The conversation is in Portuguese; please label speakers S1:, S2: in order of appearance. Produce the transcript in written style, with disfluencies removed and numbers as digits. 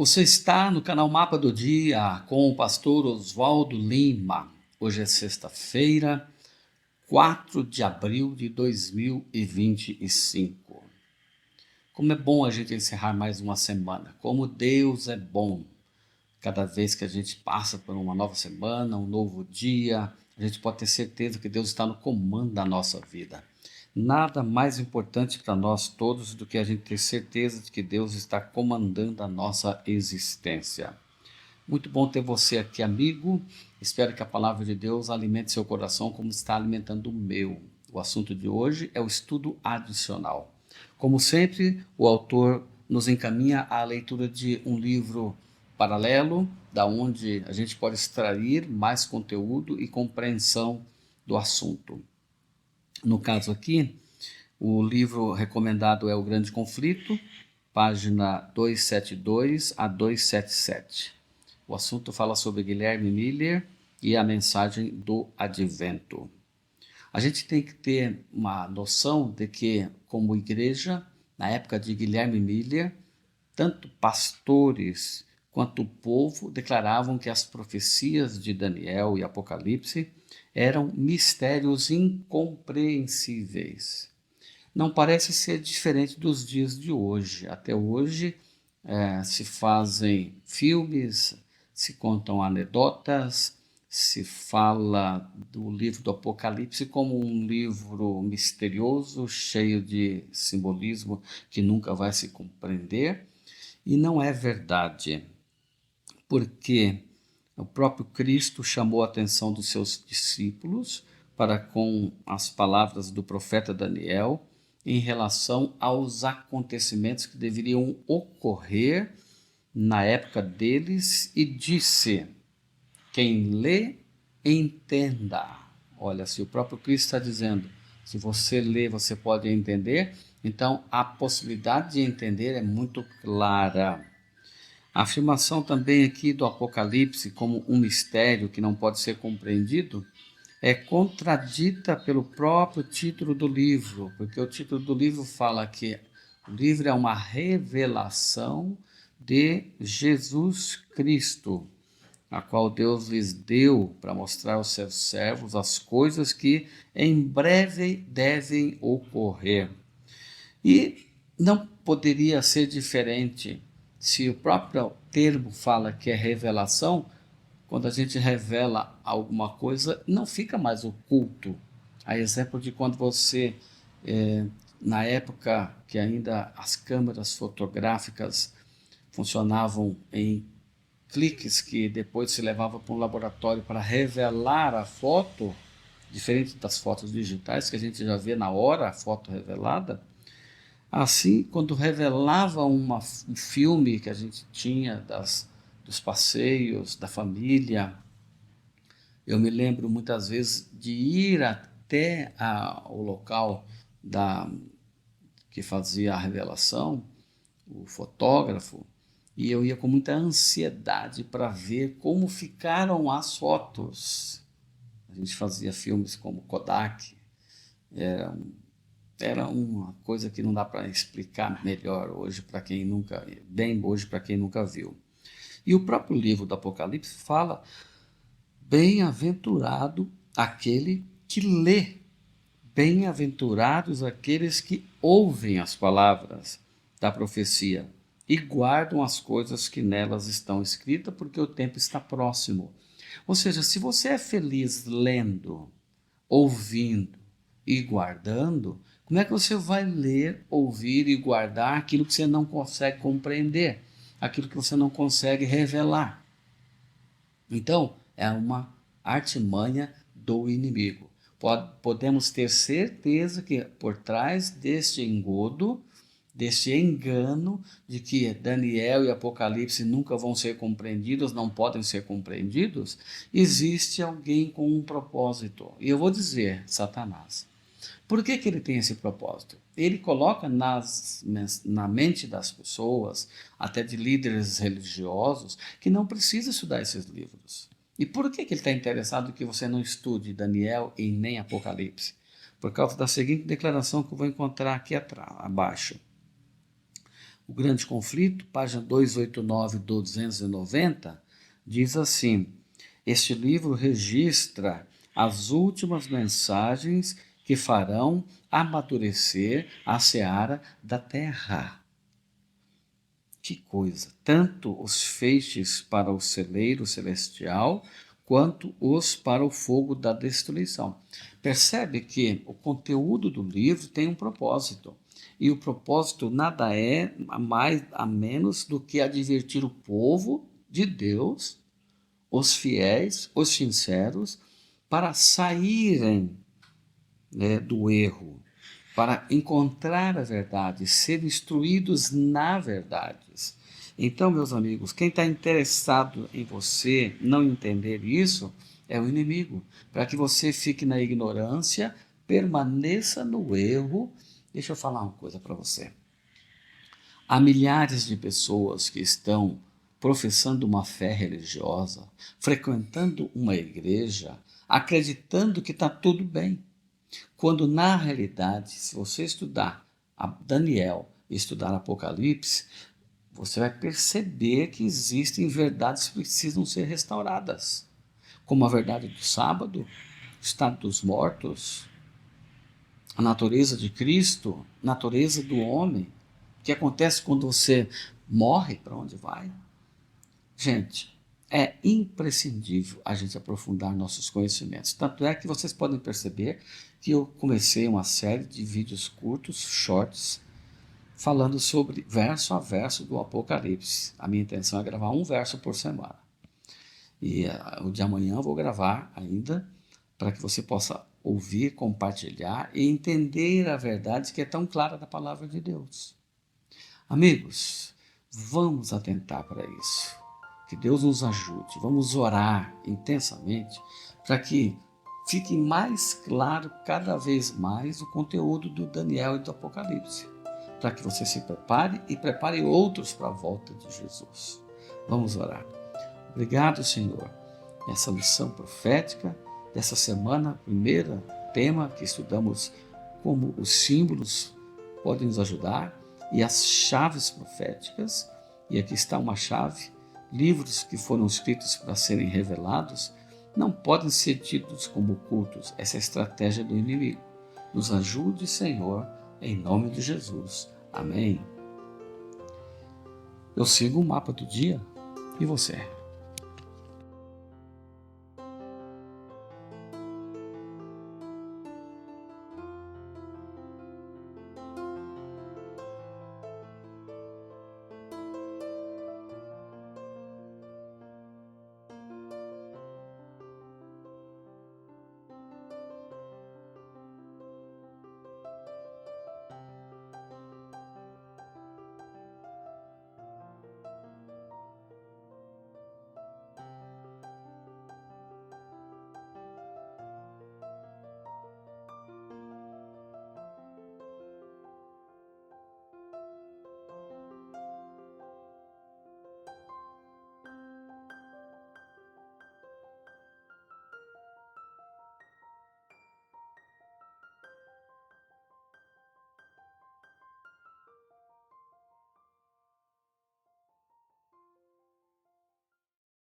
S1: Você está no canal Mapa do Dia com o pastor Oswaldo Lima. Hoje é sexta-feira, 4 de abril de 2025. Como é bom a gente encerrar mais uma semana. Como Deus é bom. Cada vez que a gente passa por uma nova semana, um novo dia, a gente pode ter certeza que Deus está no comando da nossa vida. Nada mais importante para nós todos do que a gente ter certeza de que Deus está comandando a nossa existência. Muito bom ter você aqui, amigo. Espero que a palavra de Deus alimente seu coração como está alimentando o meu. O assunto de hoje é o estudo adicional. Como sempre, o autor nos encaminha à leitura de um livro paralelo, da onde a gente pode extrair mais conteúdo e compreensão do assunto. No caso aqui, o livro recomendado é O Grande Conflito, página 272 a 277. O assunto fala sobre Guilherme Miller e a mensagem do advento. A gente tem que ter uma noção de que, como igreja, na época de Guilherme Miller, tanto pastores quanto o povo declaravam que as profecias de Daniel e Apocalipse eram mistérios incompreensíveis. Não parece ser diferente dos dias de hoje. Até hoje se fazem filmes, se contam anedotas, se fala do livro do Apocalipse como um livro misterioso, cheio de simbolismo que nunca vai se compreender. E não é verdade, porque o próprio Cristo chamou a atenção dos seus discípulos para com as palavras do profeta Daniel em relação aos acontecimentos que deveriam ocorrer na época deles e disse: quem lê, entenda. Olha, se o próprio Cristo está dizendo, se você lê, você pode entender, então a possibilidade de entender é muito clara. A afirmação também aqui do Apocalipse como um mistério que não pode ser compreendido é contradita pelo próprio título do livro, porque o título do livro fala que o livro é uma revelação de Jesus Cristo, a qual Deus lhes deu para mostrar aos seus servos as coisas que em breve devem ocorrer. E não poderia ser diferente se o próprio termo fala que é revelação. Quando a gente revela alguma coisa, não fica mais oculto. A exemplo de quando você, na época que ainda as câmeras fotográficas funcionavam em cliques que depois se levava para um laboratório para revelar a foto, diferente das fotos digitais que a gente já vê na hora a foto revelada. Assim, quando revelava um filme que a gente tinha dos passeios, da família, eu me lembro muitas vezes de ir até o local que fazia a revelação, o fotógrafo, e eu ia com muita ansiedade para ver como ficaram as fotos. A gente fazia filmes como Kodak, era uma coisa que não dá para explicar melhor hoje para quem nunca, bem hoje para quem nunca viu. E o próprio livro do Apocalipse fala: bem-aventurado aquele que lê, bem-aventurados aqueles que ouvem as palavras da profecia e guardam as coisas que nelas estão escritas, porque o tempo está próximo. Ou seja, se você é feliz lendo, ouvindo e guardando, como é que você vai ler, ouvir e guardar aquilo que você não consegue compreender, aquilo que você não consegue revelar? Então, é uma artimanha do inimigo. Podemos ter certeza que por trás deste engodo, deste engano de que Daniel e Apocalipse nunca vão ser compreendidos, não podem ser compreendidos, existe alguém com um propósito. E eu vou dizer, Satanás. Por que ele tem esse propósito? Ele coloca na mente das pessoas, até de líderes religiosos, que não precisa estudar esses livros. E por que ele está interessado que você não estude Daniel e nem Apocalipse? Por causa da seguinte declaração que eu vou encontrar aqui abaixo. O Grande Conflito, página 289 do 290, diz assim: este livro registra as últimas mensagens que farão amadurecer a seara da terra. Que coisa! Tanto os feixes para o celeiro celestial, quanto os para o fogo da destruição. Percebe que o conteúdo do livro tem um propósito. E o propósito nada é mais a menos do que advertir o povo de Deus, os fiéis, os sinceros, para saírem, do erro, para encontrar a verdade, ser instruídos na verdade. Então, meus amigos, quem está interessado em você não entender isso é o inimigo, para que você fique na ignorância, permaneça no erro. Deixa eu falar uma coisa para você. Há milhares de pessoas que estão professando uma fé religiosa, frequentando uma igreja, acreditando que está tudo bem. Quando na realidade, se você estudar a Daniel e estudar Apocalipse, você vai perceber que existem verdades que precisam ser restauradas, como a verdade do sábado, o estado dos mortos, a natureza de Cristo, a natureza do homem. O que acontece quando você morre, para onde vai? Gente, é imprescindível a gente aprofundar nossos conhecimentos. Tanto é que vocês podem perceber que eu comecei uma série de vídeos curtos, shorts, falando sobre verso a verso do Apocalipse. A minha intenção é gravar um verso por semana. E o de amanhã eu vou gravar ainda, para que você possa ouvir, compartilhar e entender a verdade que é tão clara da palavra de Deus. Amigos, vamos atentar para isso. Que Deus nos ajude. Vamos orar intensamente para que fique mais claro cada vez mais o conteúdo do Daniel e do Apocalipse, para que você se prepare e prepare outros para a volta de Jesus. Vamos orar. Obrigado, Senhor, nessa lição profética dessa semana, primeiro tema que estudamos, como os símbolos podem nos ajudar, e as chaves proféticas. E aqui está uma chave: livros que foram escritos para serem revelados não podem ser tidos como ocultos. Essa é a estratégia do inimigo. Nos ajude, Senhor, em nome de Jesus. Amém. Eu sigo o mapa do dia, e você?